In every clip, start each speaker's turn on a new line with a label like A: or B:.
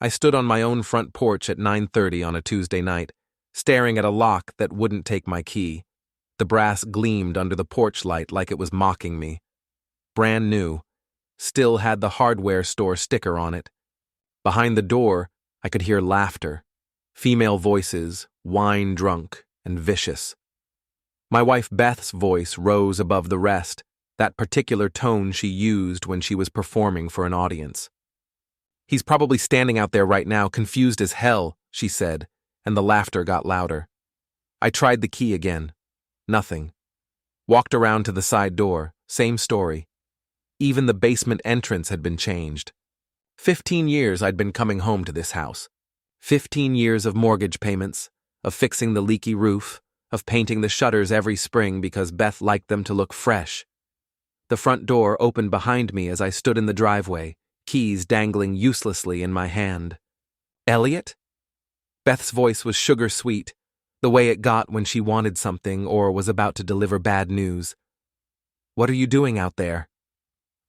A: I stood on my own front porch at 9:30 on a Tuesday night, staring at a lock that wouldn't take my key. The brass gleamed under the porch light like it was mocking me. Brand new, still had the hardware store sticker on it. Behind the door, I could hear laughter, female voices, wine-drunk and vicious. My wife Beth's voice rose above the rest, that particular tone she used when she was performing for an audience. "He's probably standing out there right now, confused as hell," she said, and the laughter got louder. I tried the key again. Nothing. Walked around to the side door, same story. Even the basement entrance had been changed. 15 years I'd been coming home to this house. 15 years of mortgage payments, of fixing the leaky roof, of painting the shutters every spring because Beth liked them to look fresh. The front door opened behind me as I stood in the driveway, keys dangling uselessly in my hand. "Eliot?" Beth's voice was sugar-sweet, the way it got when she wanted something or was about to deliver bad news. "What are you doing out there?"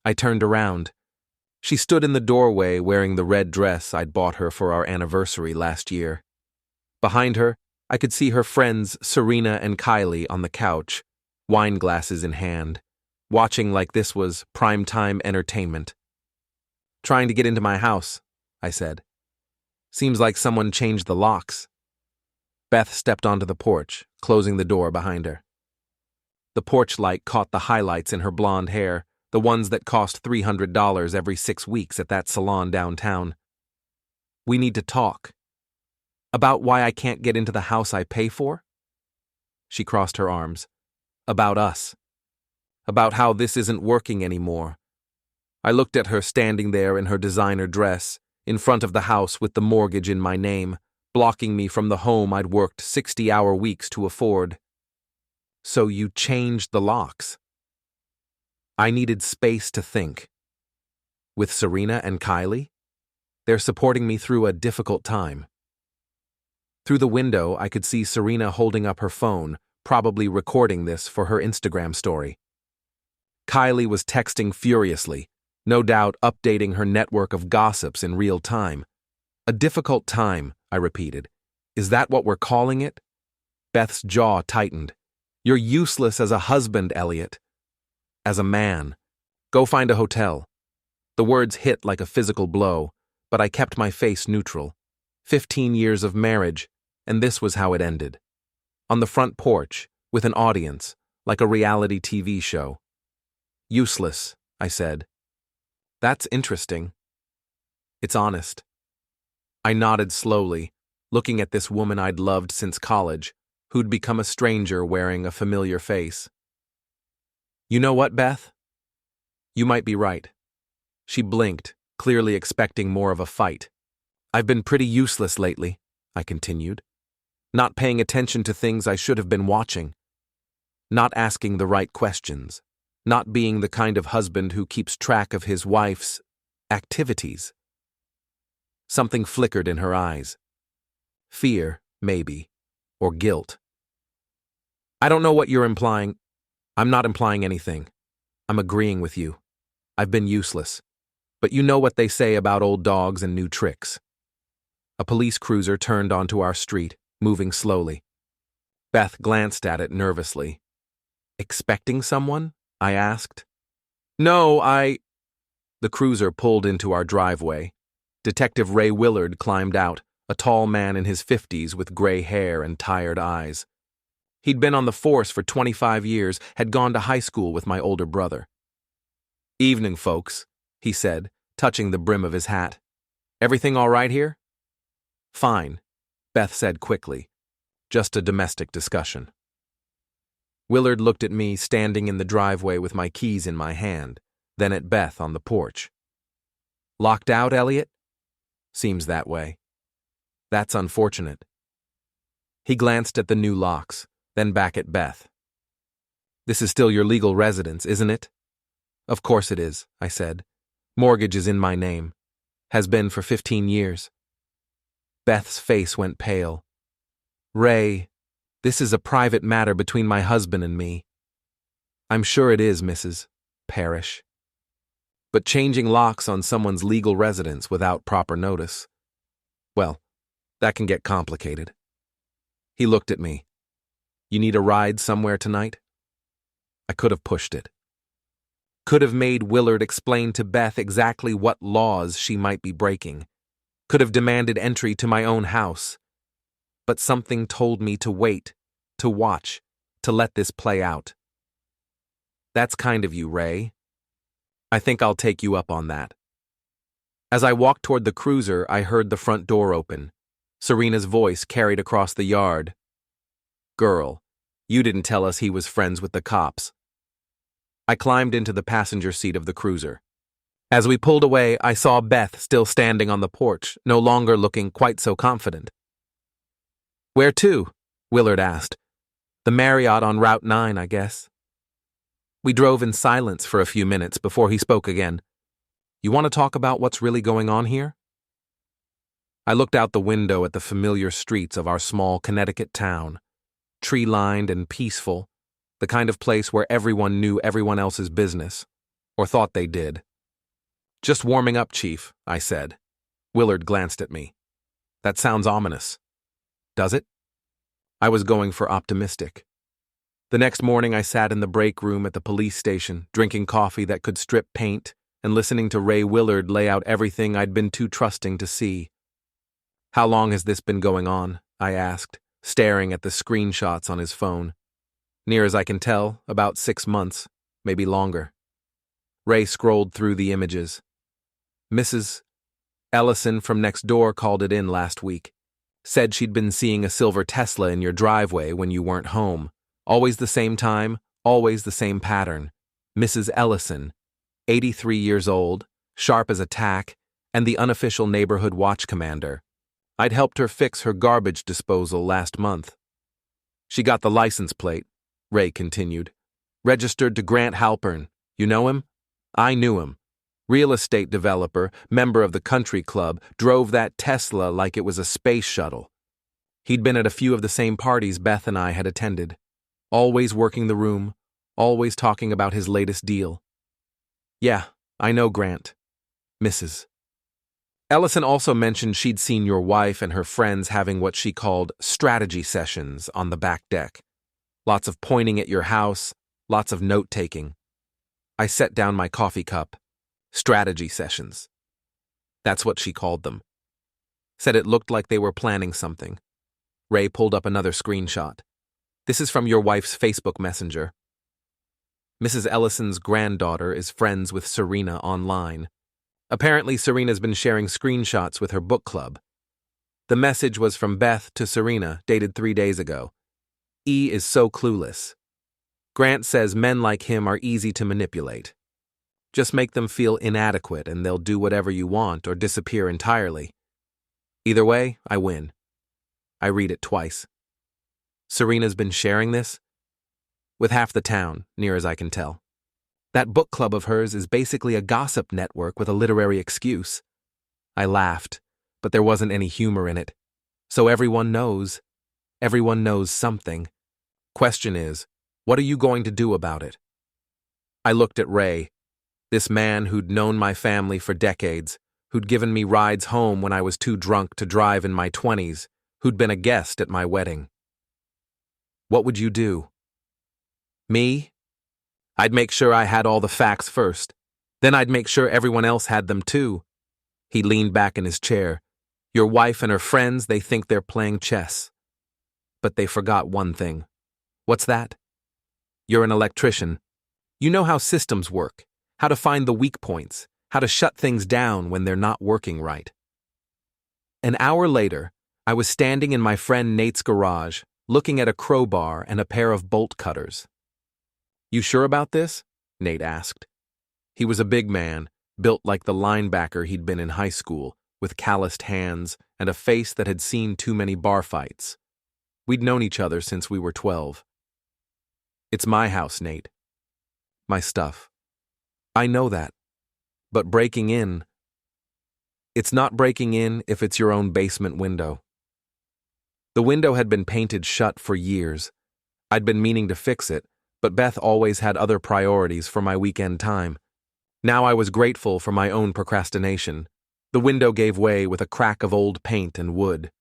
A: I turned around. She stood in the doorway wearing the red dress I'd bought her for our anniversary last year. Behind her, I could see her friends Serena and Kylie on the couch, wine glasses in hand, watching like this was primetime entertainment. "Trying to get into my house," I said. "Seems like someone changed the locks." Beth stepped onto the porch, closing the door behind her. The porch light caught the highlights in her blonde hair, the ones that cost $300 every 6 weeks at that salon downtown. "We need to talk." "About why I can't get into the house I pay for?" She crossed her arms. "About us. About how this isn't working anymore." I looked at her standing there in her designer dress, in front of the house with the mortgage in my name, blocking me from the home I'd worked 60-hour weeks to afford. "So you changed the locks?" I needed space to think. "With Serena and Kylie? They're supporting me through a difficult time." Through the window, I could see Serena holding up her phone, probably recording this for her Instagram story. Kylie was texting furiously, no doubt updating her network of gossips in real time. "A difficult time," I repeated. "Is that what we're calling it?" Beth's jaw tightened. "You're useless as a husband, Eliot. As a man. Go find a hotel." The words hit like a physical blow, but I kept my face neutral. 15 years of marriage, and this was how it ended. On the front porch, with an audience, like a reality TV show. "Useless," I said. "That's interesting." "It's honest." I nodded slowly, looking at this woman I'd loved since college, who'd become a stranger wearing a familiar face. "You know what, Beth? You might be right." She blinked, clearly expecting more of a fight. "I've been pretty useless lately," I continued. "Not paying attention to things I should have been watching. Not asking the right questions. Not being the kind of husband who keeps track of his wife's activities." Something flickered in her eyes. Fear, maybe, or guilt. "I don't know what you're implying." "I'm not implying anything. I'm agreeing with you. I've been useless. But you know what they say about old dogs and new tricks." A police cruiser turned onto our street, moving slowly. Beth glanced at it nervously. "Expecting someone?" I asked. "No, The cruiser pulled into our driveway. Detective Ray Willard climbed out, a tall man in his 50s with gray hair and tired eyes. He'd been on the force for 25 years, had gone to high school with my older brother. "Evening, folks," he said, touching the brim of his hat. "Everything all right here?" "Fine," Beth said quickly. "Just a domestic discussion." Willard looked at me standing in the driveway with my keys in my hand, then at Beth on the porch. "Locked out, Eliot?" "Seems that way." "That's unfortunate." He glanced at the new locks, then back at Beth. "This is still your legal residence, isn't it?" "Of course it is," I said. "Mortgage is in my name. Has been for 15 years. Beth's face went pale. "Ray, this is a private matter between my husband and me." "I'm sure it is, Mrs. Parrish. But changing locks on someone's legal residence without proper notice, Well, that can get complicated. He looked at me. You need a ride somewhere tonight? I could have pushed it. Could have made Willard explain to Beth exactly what laws she might be breaking. Could have demanded entry to my own house. But something told me to wait, to watch, to let this play out. That's kind of you, Ray. I think I'll take you up on that. As I walked toward the cruiser, I heard the front door open. Serena's voice carried across the yard. Girl, you didn't tell us he was friends with the cops. I climbed into the passenger seat of the cruiser. As we pulled away, I saw Beth still standing on the porch, no longer looking quite so confident. Where to? Willard asked. The Marriott on Route 9, I guess. We drove in silence for a few minutes before he spoke again. You want to talk about what's really going on here? I looked out the window at the familiar streets of our small Connecticut town, tree-lined and peaceful, the kind of place where everyone knew everyone else's business, or thought they did. Just warming up, Chief, I said. Willard glanced at me. That sounds ominous. Does it? I was going for optimistic. The next morning I sat in the break room at the police station, drinking coffee that could strip paint and listening to Ray Willard lay out everything I'd been too trusting to see. How long has this been going on? I asked, staring at the screenshots on his phone. Near as I can tell, about 6 months, maybe longer. Ray scrolled through the images. Mrs. Ellison from next door called it in last week. Said she'd been seeing a silver Tesla in your driveway when you weren't home. Always the same time, always the same pattern. Mrs. Ellison, 83 years old, sharp as a tack, and the unofficial neighborhood watch commander. I'd helped her fix her garbage disposal last month. She got the license plate, Ray continued. Registered to Grant Halpern. You know him? I knew him. Real estate developer, member of the country club, drove that Tesla like it was a space shuttle. He'd been at a few of the same parties Beth and I had attended. Always working the room, always talking about his latest deal. Yeah, I know Grant. Mrs. Ellison also mentioned she'd seen your wife and her friends having what she called strategy sessions on the back deck. Lots of pointing at your house, lots of note-taking. I set down my coffee cup. Strategy sessions. That's what she called them. Said it looked like they were planning something. Ray pulled up another screenshot. This is from your wife's Facebook Messenger. Mrs. Ellison's granddaughter is friends with Serena online. Apparently, Serena's been sharing screenshots with her book club. The message was from Beth to Serena, dated 3 days ago. E is so clueless. Grant says men like him are easy to manipulate. Just make them feel inadequate and they'll do whatever you want or disappear entirely. Either way, I win. I read it twice. Serena's been sharing this? With half the town, near as I can tell. That book club of hers is basically a gossip network with a literary excuse. I laughed, but there wasn't any humor in it. So everyone knows. Everyone knows something. Question is, what are you going to do about it? I looked at Ray. This man who'd known my family for decades, who'd given me rides home when I was too drunk to drive in my 20s, who'd been a guest at my wedding. What would you do? Me? I'd make sure I had all the facts first. Then I'd make sure everyone else had them too. He leaned back in his chair. Your wife and her friends, they think they're playing chess. But they forgot one thing. What's that? You're an electrician. You know how systems work. How to find the weak points, how to shut things down when they're not working right. An hour later, I was standing in my friend Nate's garage, looking at a crowbar and a pair of bolt cutters. You sure about this? Nate asked. He was a big man, built like the linebacker he'd been in high school, with calloused hands and a face that had seen too many bar fights. We'd known each other since we were 12. It's my house, Nate. My stuff. I know that. But breaking in... It's not breaking in if it's your own basement window. The window had been painted shut for years. I'd been meaning to fix it, but Beth always had other priorities for my weekend time. Now I was grateful for my own procrastination. The window gave way with a crack of old paint and wood.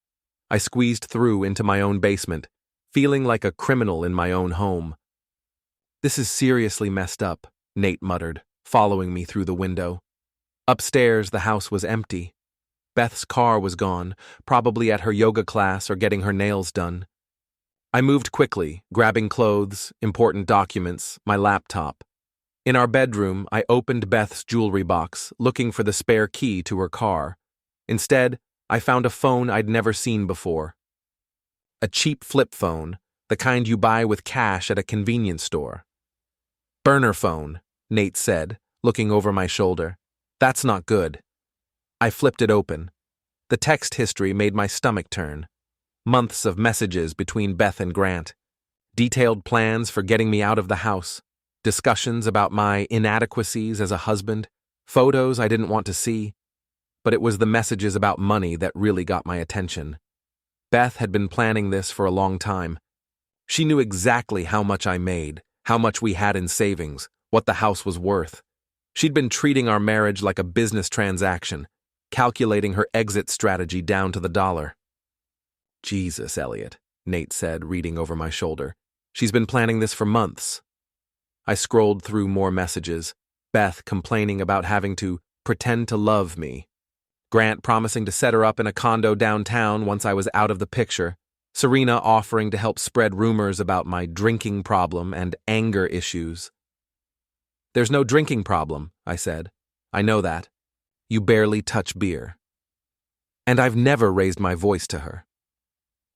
A: I squeezed through into my own basement, feeling like a criminal in my own home. "This is seriously messed up," Nate muttered, following me through the window. Upstairs, the house was empty. Beth's car was gone, probably at her yoga class or getting her nails done. I moved quickly, grabbing clothes, important documents, my laptop. In our bedroom, I opened Beth's jewelry box, looking for the spare key to her car. Instead, I found a phone I'd never seen before. A cheap flip phone, the kind you buy with cash at a convenience store. "Burner phone," Nate said, looking over my shoulder. "That's not good." I flipped it open. The text history made my stomach turn. Months of messages between Beth and Grant. Detailed plans for getting me out of the house. Discussions about my inadequacies as a husband. Photos I didn't want to see. But it was the messages about money that really got my attention. Beth had been planning this for a long time. She knew exactly how much I made, how much we had in savings, what the house was worth. She'd been treating our marriage like a business transaction, calculating her exit strategy down to the dollar. "Jesus, Eliot," Nate said, reading over my shoulder. "She's been planning this for months." I scrolled through more messages. Beth complaining about having to pretend to love me. Grant promising to set her up in a condo downtown once I was out of the picture. Serena offering to help spread rumors about my drinking problem and anger issues. "There's no drinking problem," I said. "I know that. You barely touch beer." And I've never raised my voice to her.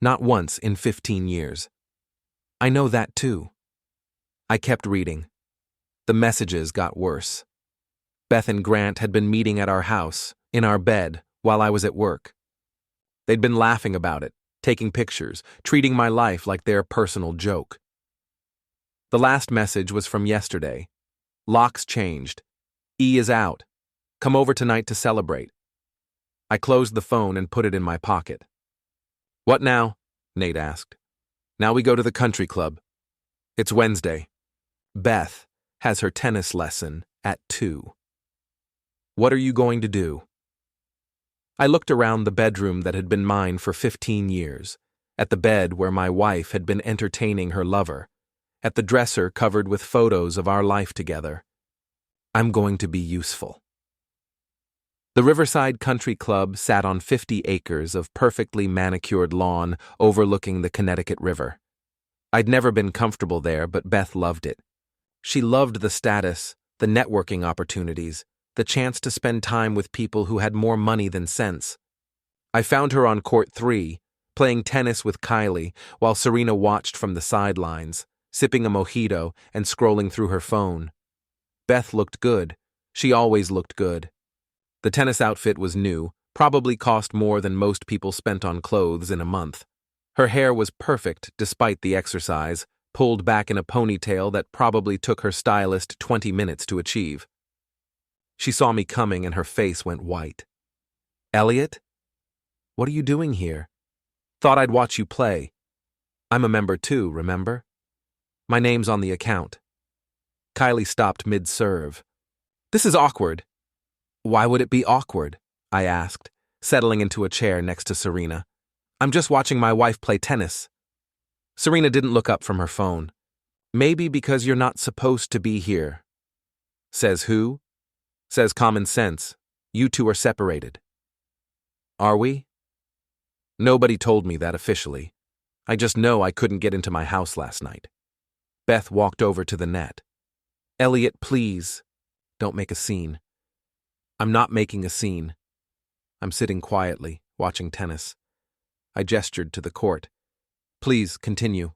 A: Not once in 15 years. I know that too. I kept reading. The messages got worse. Beth and Grant had been meeting at our house, in our bed, while I was at work. They'd been laughing about it, taking pictures, treating my life like their personal joke. The last message was from yesterday. "Locks changed. E is out. Come over tonight to celebrate." I closed the phone and put it in my pocket. "What now?" Nate asked. "Now we go to the country club. It's Wednesday. Beth has her tennis lesson at 2. What are you going to do?" I looked around the bedroom that had been mine for 15 years, at the bed where my wife had been entertaining her lover, at the dresser covered with photos of our life together. I'm going to be useful. The Riverside Country Club sat on 50 acres of perfectly manicured lawn overlooking the Connecticut River. I'd never been comfortable there, but Beth loved it. She loved the status, the networking opportunities, the chance to spend time with people who had more money than sense. I found her on court 3, playing tennis with Kylie, while Serena watched from the sidelines, sipping a mojito and scrolling through her phone. Beth looked good. She always looked good. The tennis outfit was new, probably cost more than most people spent on clothes in a month. Her hair was perfect despite the exercise, pulled back in a ponytail that probably took her stylist 20 minutes to achieve. She saw me coming and her face went white. "Eliot? What are you doing here? Thought I'd watch you play. I'm a member too, remember? My name's on the account." Kylie stopped mid-serve. "This is awkward." "Why would it be awkward?" I asked, settling into a chair next to Serena. "I'm just watching my wife play tennis." Serena didn't look up from her phone. "Maybe because you're not supposed to be here." "Says who?" "Says common sense. You two are separated." "Are we?" "Nobody told me that officially. I just know I couldn't get into my house last night." Beth walked over to the net. "Eliot, please, don't make a scene." "I'm not making a scene." I'm sitting quietly, watching tennis. I gestured to the court. "Please, continue."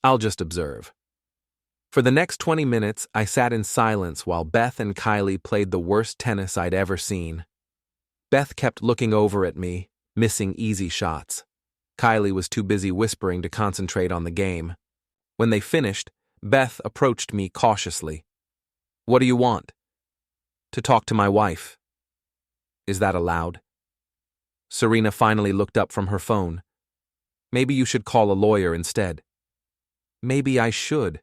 A: "I'll just observe." For the next 20 minutes, I sat in silence while Beth and Kylie played the worst tennis I'd ever seen. Beth kept looking over at me, missing easy shots. Kylie was too busy whispering to concentrate on the game. When they finished, Beth approached me cautiously. "What do you want?" "To talk to my wife." "Is that allowed?" Serena finally looked up from her phone. "Maybe you should call a lawyer instead." "Maybe I should.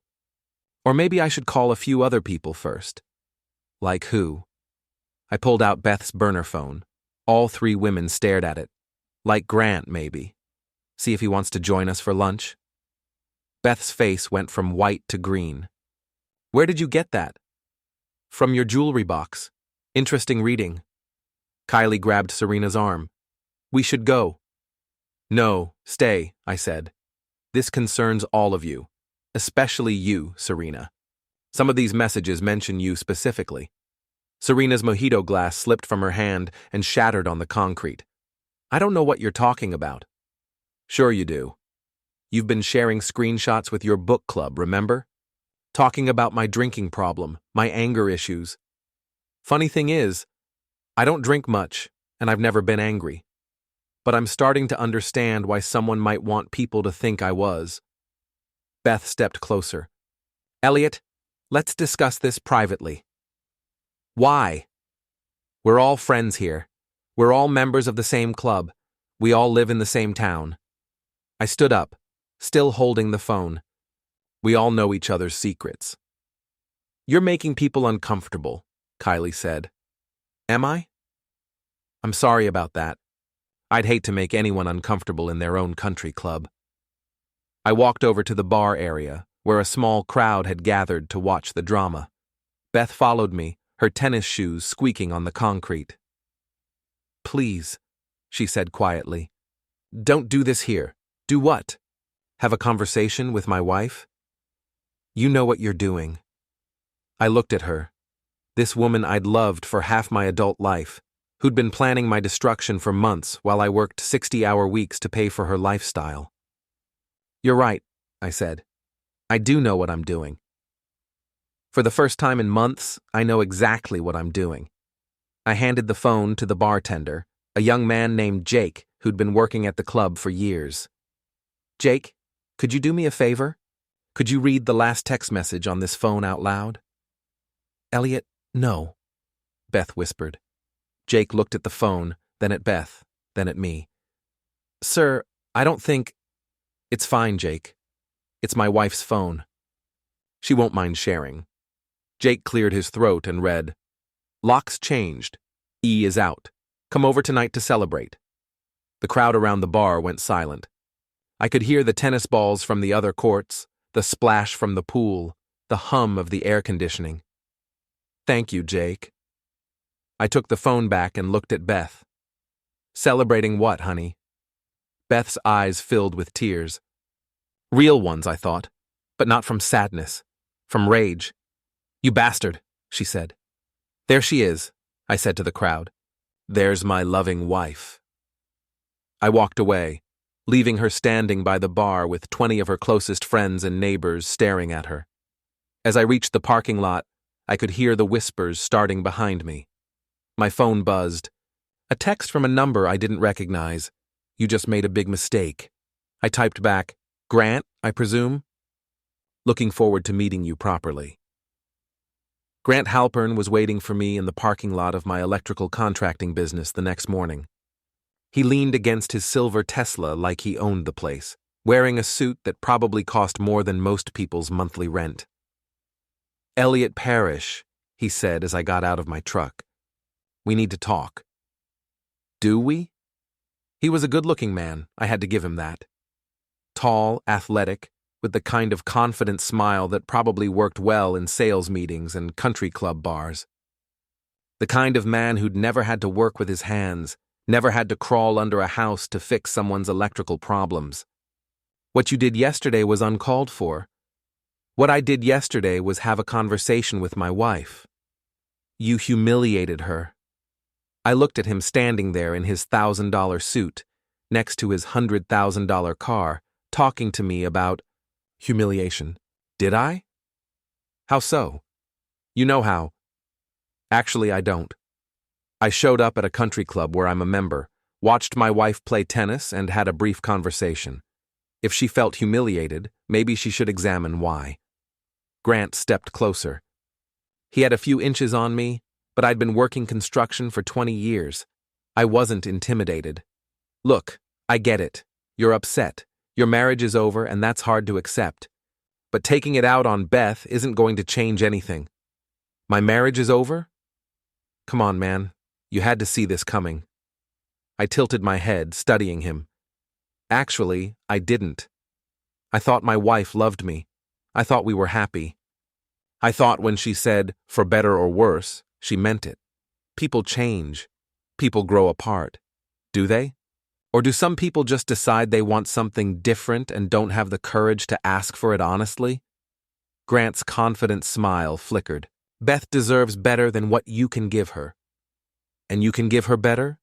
A: Or maybe I should call a few other people first." "Like who?" I pulled out Beth's burner phone. All three women stared at it. Like Grant, maybe. See if he wants to join us for lunch? Beth's face went from white to green. Where did you get that? From your jewelry box. Interesting reading. Kylie grabbed Serena's arm. We should go. No, stay, I said. This concerns all of you. Especially you, Serena. Some of these messages mention you specifically. Serena's mojito glass slipped from her hand and shattered on the concrete. I don't know what you're talking about. Sure you do. You've been sharing screenshots with your book club, remember? Talking about my drinking problem, my anger issues. Funny thing is, I don't drink much, and I've never been angry. But I'm starting to understand why someone might want people to think I was. Beth stepped closer. Eliot, let's discuss this privately. Why? We're all friends here. We're all members of the same club. We all live in the same town. I stood up, still holding the phone. We all know each other's secrets. You're making people uncomfortable, Kylie said. Am I? I'm sorry about that. I'd hate to make anyone uncomfortable in their own country club. I walked over to the bar area, where a small crowd had gathered to watch the drama. Beth followed me, her tennis shoes squeaking on the concrete. Please, she said quietly. Don't do this here. Do what? Have a conversation with my wife? You know what you're doing. I looked at her. This woman I'd loved for half my adult life, who'd been planning my destruction for months while I worked 60-hour weeks to pay for her lifestyle. You're right, I said. I do know what I'm doing. For the first time in months, I know exactly what I'm doing. I handed the phone to the bartender, a young man named Jake, who'd been working at the club for years. Jake, could you do me a favor? Could you read the last text message on this phone out loud? Eliot, no, Beth whispered. Jake looked at the phone, then at Beth, then at me. Sir, I don't think... It's fine, Jake. It's my wife's phone. She won't mind sharing. Jake cleared his throat and read, Locks changed. E is out. Come over tonight to celebrate. The crowd around the bar went silent. I could hear the tennis balls from the other courts, the splash from the pool, the hum of the air conditioning. Thank you, Jake. I took the phone back and looked at Beth. Celebrating what, honey? Beth's eyes filled with tears. Real ones, I thought, but not from sadness, from rage. You bastard, she said. There she is, I said to the crowd. There's my loving wife. I walked away, leaving her standing by the bar with 20 of her closest friends and neighbors staring at her. As I reached the parking lot, I could hear the whispers starting behind me. My phone buzzed. A text from a number I didn't recognize. You just made a big mistake. I typed back, Grant, I presume? Looking forward to meeting you properly. Grant Halpern was waiting for me in the parking lot of my electrical contracting business the next morning. He leaned against his silver Tesla like he owned the place, wearing a suit that probably cost more than most people's monthly rent. Eliot Parrish, he said as I got out of my truck. We need to talk. Do we? He was a good-looking man, I had to give him that. Tall, athletic, with the kind of confident smile that probably worked well in sales meetings and country club bars. The kind of man who'd never had to work with his hands, never had to crawl under a house to fix someone's electrical problems. What you did yesterday was uncalled for. What I did yesterday was have a conversation with my wife. You humiliated her. I looked at him standing there in his $1,000 suit, next to his $100,000 car, talking to me about humiliation. Did I? How so? You know how. Actually, I don't. I showed up at a country club where I'm a member, watched my wife play tennis, and had a brief conversation. If she felt humiliated, maybe she should examine why. Grant stepped closer. He had a few inches on me, but I'd been working construction for 20 years. I wasn't intimidated. Look, I get it. You're upset. Your marriage is over, and that's hard to accept. But taking it out on Beth isn't going to change anything. My marriage is over? Come on, man. You had to see this coming. I tilted my head, studying him. Actually, I didn't. I thought my wife loved me. I thought we were happy. I thought when she said, for better or worse, she meant it. People change. People grow apart. Do they? Or do some people just decide they want something different and don't have the courage to ask for it honestly? Grant's confident smile flickered. Beth deserves better than what you can give her. And you can give her better?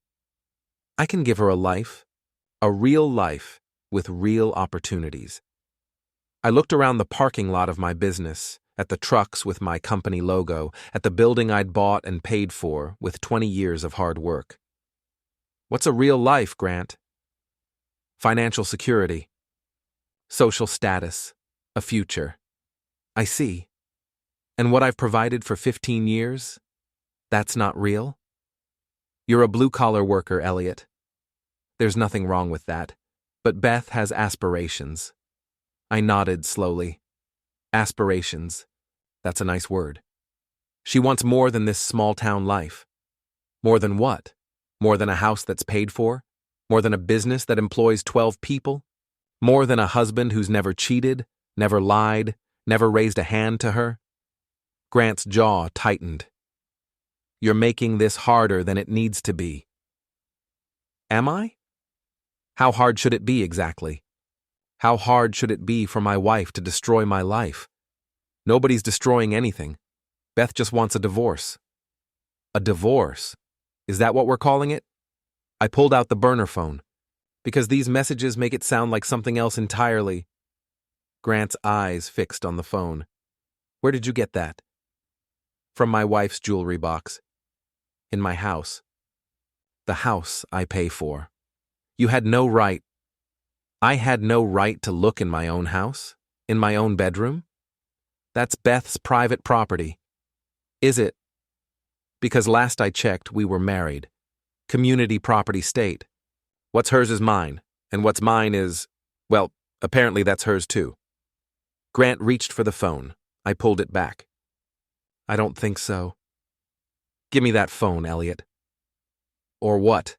A: I can give her a life. A real life with real opportunities. I looked around the parking lot of my business, at the trucks with my company logo, at the building I'd bought and paid for with 20 years of hard work. What's a real life, Grant? Financial security. Social status. A future. I see. And what I've provided for 15 years? That's not real? You're a blue-collar worker, Eliot. There's nothing wrong with that. But Beth has aspirations. I nodded slowly. Aspirations. That's a nice word. She wants more than this small-town life. More than what? More than a house that's paid for? More than a business that employs 12 people? More than a husband who's never cheated, never lied, never raised a hand to her? Grant's jaw tightened. You're making this harder than it needs to be. Am I? How hard should it be exactly? How hard should it be for my wife to destroy my life? Nobody's destroying anything. Beth just wants a divorce. A divorce? Is that what we're calling it? I pulled out the burner phone. Because these messages make it sound like something else entirely. Grant's eyes fixed on the phone. Where did you get that? From my wife's jewelry box. In my house. The house I pay for. You had no right. I had no right to look in my own house? In my own bedroom? That's Beth's private property. Is it? Because last I checked, we were married. Community property state. What's hers is mine, and what's mine is, well, apparently that's hers too. Grant reached for the phone. I pulled it back. I don't think so. Give me that phone, Eliot. Or what?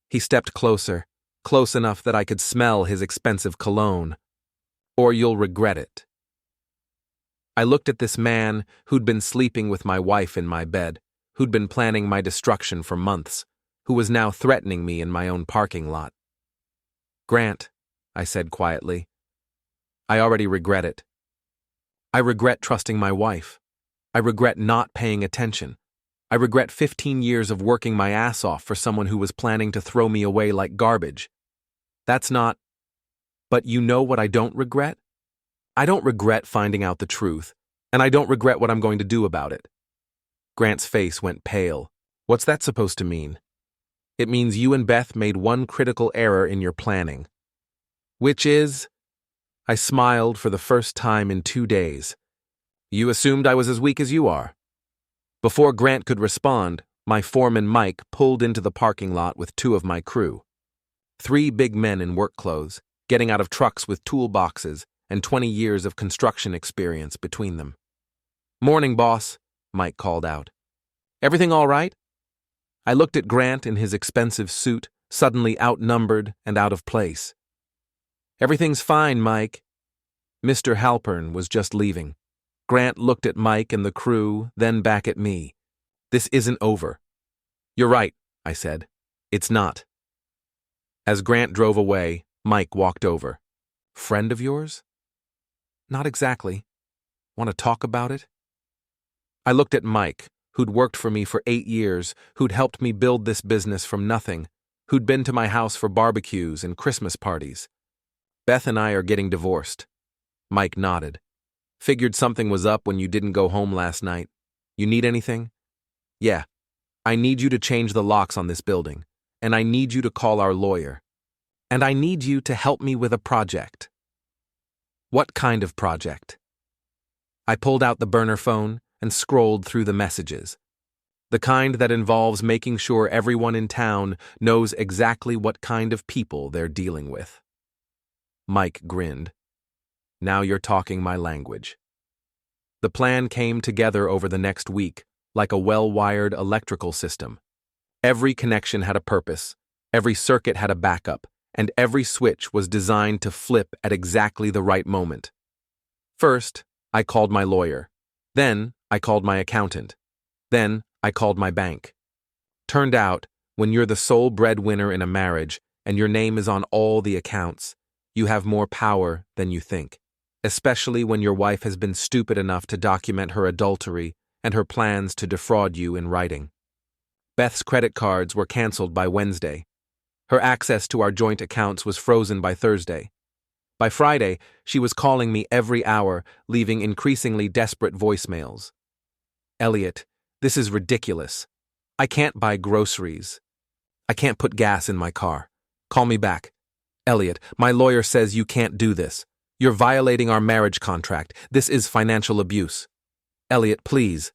A: He stepped closer, close enough that I could smell his expensive cologne. Or you'll regret it. I looked at this man who'd been sleeping with my wife in my bed, who'd been planning my destruction for months, who was now threatening me in my own parking lot. Grant, I said quietly, I already regret it. I regret trusting my wife. I regret not paying attention. I regret 15 years of working my ass off for someone who was planning to throw me away like garbage. That's not... But you know what I don't regret? I don't regret finding out the truth, and I don't regret what I'm going to do about it. Grant's face went pale. What's that supposed to mean? It means you and Beth made one critical error in your planning. Which is... I smiled for the first time in 2 days. You assumed I was as weak as you are. Before Grant could respond, my foreman Mike pulled into the parking lot with 2 of my crew. 3 big men in work clothes, getting out of trucks with toolboxes and 20 years of construction experience between them. Morning, boss, Mike called out. Everything all right? I looked at Grant in his expensive suit, suddenly outnumbered and out of place. Everything's fine, Mike. Mr. Halpern was just leaving. Grant looked at Mike and the crew, then back at me. This isn't over. You're right, I said. It's not. As Grant drove away, Mike walked over. Friend of yours? Not exactly. Want to talk about it? I looked at Mike, who'd worked for me for 8 years, who'd helped me build this business from nothing, who'd been to my house for barbecues and Christmas parties. Beth and I are getting divorced. Mike nodded. Figured something was up when you didn't go home last night. You need anything? Yeah. I need you to change the locks on this building, and I need you to call our lawyer. And I need you to help me with a project. What kind of project? I pulled out the burner phone and scrolled through the messages. The kind that involves making sure everyone in town knows exactly what kind of people they're dealing with. Mike grinned. Now you're talking my language. The plan came together over the next week, like a well-wired electrical system. Every connection had a purpose, every circuit had a backup, and every switch was designed to flip at exactly the right moment. First, I called my lawyer. Then, I called my accountant. Then, I called my bank. Turned out, when you're the sole breadwinner in a marriage and your name is on all the accounts, you have more power than you think, especially when your wife has been stupid enough to document her adultery and her plans to defraud you in writing. Beth's credit cards were canceled by Wednesday. Her access to our joint accounts was frozen by Thursday. By Friday, she was calling me every hour, leaving increasingly desperate voicemails. Eliot, this is ridiculous. I can't buy groceries. I can't put gas in my car. Call me back. Eliot, my lawyer says you can't do this. You're violating our marriage contract. This is financial abuse. Eliot, please.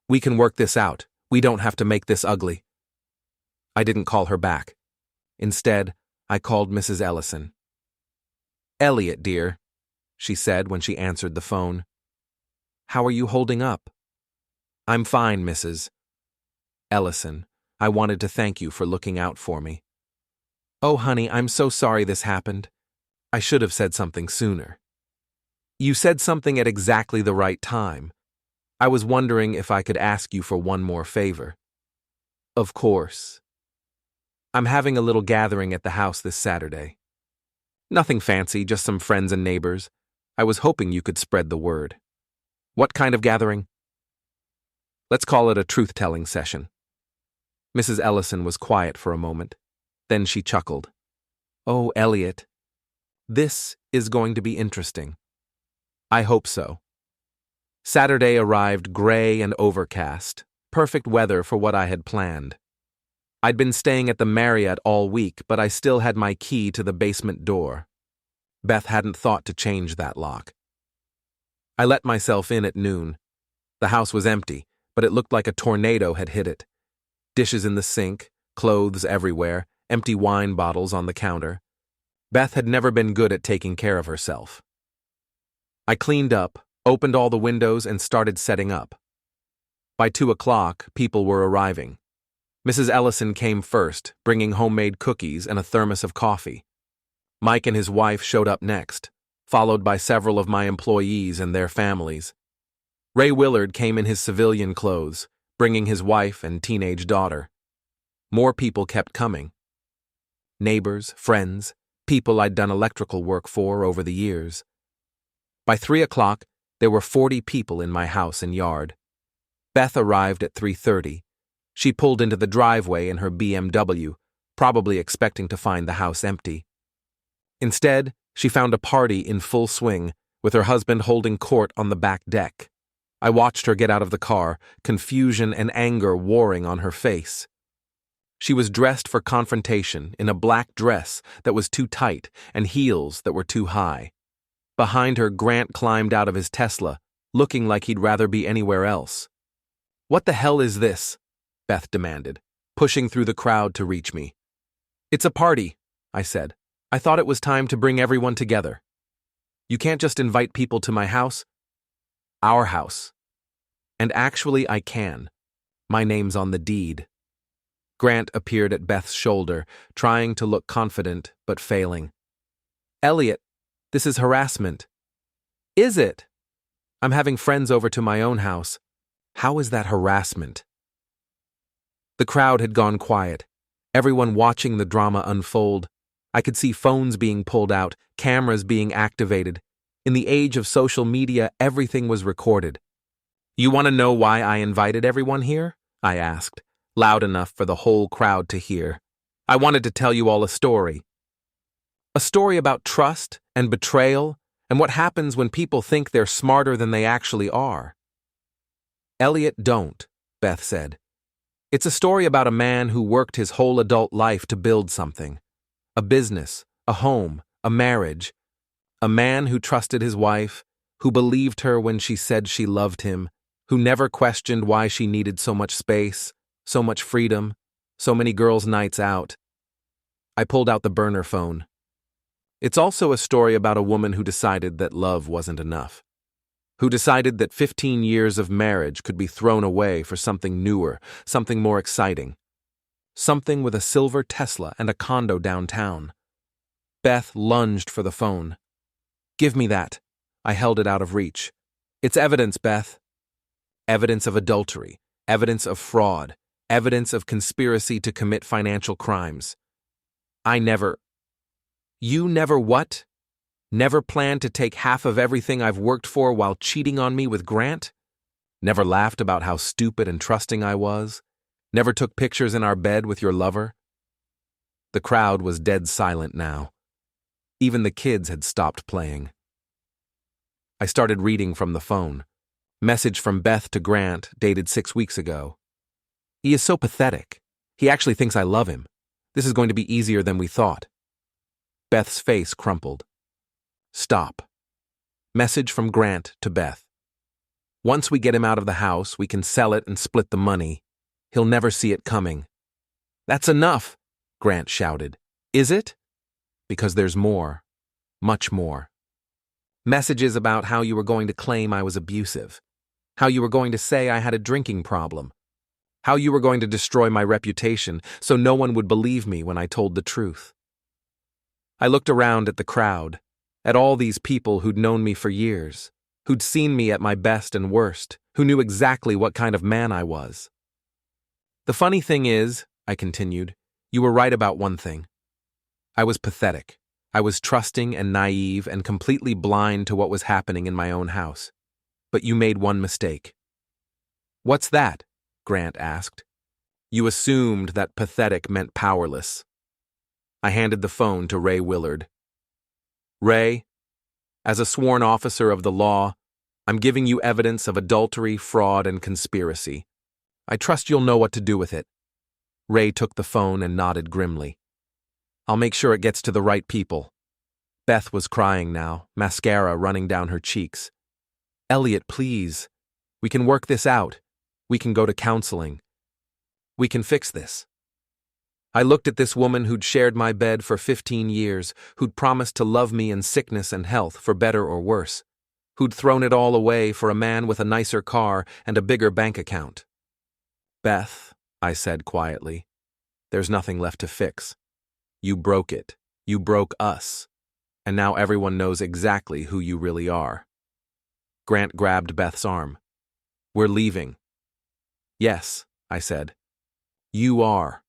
A: We can work this out. We don't have to make this ugly. I didn't call her back. Instead, I called Mrs. Ellison. Eliot, dear, she said when she answered the phone. How are you holding up? I'm fine, Mrs. Ellison. I wanted to thank you for looking out for me. Oh, honey, I'm so sorry this happened. I should have said something sooner. You said something at exactly the right time. I was wondering if I could ask you for one more favor. Of course. I'm having a little gathering at the house this Saturday. Nothing fancy, just some friends and neighbors. I was hoping you could spread the word. What kind of gathering? Let's call it a truth-telling session. Mrs. Ellison was quiet for a moment. Then she chuckled. Oh, Eliot, this is going to be interesting. I hope so. Saturday arrived gray and overcast, perfect weather for what I had planned. I'd been staying at the Marriott all week, but I still had my key to the basement door. Beth hadn't thought to change that lock. I let myself in at noon. The house was empty, but it looked like a tornado had hit it. Dishes in the sink, clothes everywhere, empty wine bottles on the counter. Beth had never been good at taking care of herself. I cleaned up, opened all the windows, and started setting up. By 2 o'clock, people were arriving. Mrs. Ellison came first, bringing homemade cookies and a thermos of coffee. Mike and his wife showed up next, followed by several of my employees and their families. Ray Willard came in his civilian clothes, bringing his wife and teenage daughter. More people kept coming. Neighbors, friends, people I'd done electrical work for over the years. By 3 o'clock, there were 40 people in my house and yard. Beth arrived at 3:30. She pulled into the driveway in her BMW, probably expecting to find the house empty. Instead, she found a party in full swing, with her husband holding court on the back deck. I watched her get out of the car, confusion and anger warring on her face. She was dressed for confrontation in a black dress that was too tight and heels that were too high. Behind her, Grant climbed out of his Tesla, looking like he'd rather be anywhere else. What the hell is this? Beth demanded, pushing through the crowd to reach me. It's a party, I said. I thought it was time to bring everyone together. You can't just invite people to my house. Our house. And actually I can. My name's on the deed. Grant appeared at Beth's shoulder, trying to look confident, but failing. Eliot, this is harassment. Is it? I'm having friends over to my own house. How is that harassment? The crowd had gone quiet, everyone watching the drama unfold. I could see phones being pulled out, cameras being activated. In the age of social media, everything was recorded. You want to know why I invited everyone here? I asked, loud enough for the whole crowd to hear. I wanted to tell you all a story. A story about trust and betrayal and what happens when people think they're smarter than they actually are. Eliot, don't, Beth said. It's a story about a man who worked his whole adult life to build something. A business, a home, a marriage. A man who trusted his wife, who believed her when she said she loved him, who never questioned why she needed so much space, so much freedom, so many girls' nights out. I pulled out the burner phone. It's also a story about a woman who decided that love wasn't enough. who decided that 15 years of marriage could be thrown away for something newer, something more exciting. Something with a silver Tesla and a condo downtown. Beth lunged for the phone. "Give me that." I held it out of reach. "It's evidence, Beth." Evidence of adultery, evidence of fraud, evidence of conspiracy to commit financial crimes. You never what? Never planned to take half of everything I've worked for while cheating on me with Grant? Never laughed about how stupid and trusting I was? Never took pictures in our bed with your lover? The crowd was dead silent now. Even the kids had stopped playing. I started reading from the phone. Message from Beth to Grant, dated 6 weeks ago. "He is so pathetic. He actually thinks I love him. This is going to be easier than we thought." Beth's face crumpled. Stop. Message from Grant to Beth. "Once we get him out of the house, we can sell it and split the money. He'll never see it coming." "That's enough," Grant shouted. "Is it?" "Because there's more. Much more. Messages about how you were going to claim I was abusive. How you were going to say I had a drinking problem. How you were going to destroy my reputation so no one would believe me when I told the truth." I looked around at the crowd, at all these people who'd known me for years, who'd seen me at my best and worst, who knew exactly what kind of man I was. "The funny thing is," I continued, "you were right about one thing. I was pathetic. I was trusting and naive and completely blind to what was happening in my own house. But you made one mistake." "What's that?" Grant asked. "You assumed that pathetic meant powerless." I handed the phone to Ray Willard. "Ray, as a sworn officer of the law, I'm giving you evidence of adultery, fraud, and conspiracy. I trust you'll know what to do with it." Ray took the phone and nodded grimly. "I'll make sure it gets to the right people." Beth was crying now, mascara running down her cheeks. "Eliot, please. We can work this out. We can go to counseling. We can fix this." I looked at this woman who'd shared my bed for 15 years, who'd promised to love me in sickness and health, for better or worse, who'd thrown it all away for a man with a nicer car and a bigger bank account. "Beth," I said quietly, "there's nothing left to fix. You broke it. You broke us. And now everyone knows exactly who you really are." Grant grabbed Beth's arm. "We're leaving." "Yes," I said. "You are."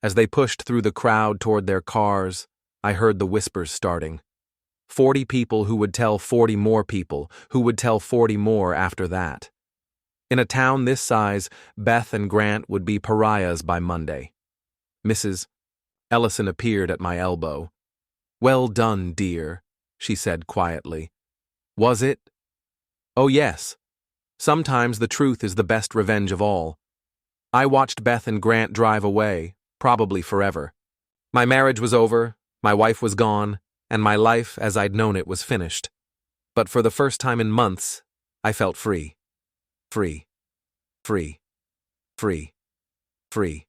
A: As they pushed through the crowd toward their cars, I heard the whispers starting. 40 people who would tell 40 more people, who would tell 40 more after that. In a town this size, Beth and Grant would be pariahs by Monday. Mrs. Ellison appeared at my elbow. "Well done, dear," she said quietly. "Was it?" "Oh, yes. Sometimes the truth is the best revenge of all. I watched Beth and Grant drive away, probably forever. My marriage was over, my wife was gone, and my life as I'd known it was finished. But for the first time in months, I felt free. Free. Free. Free. Free.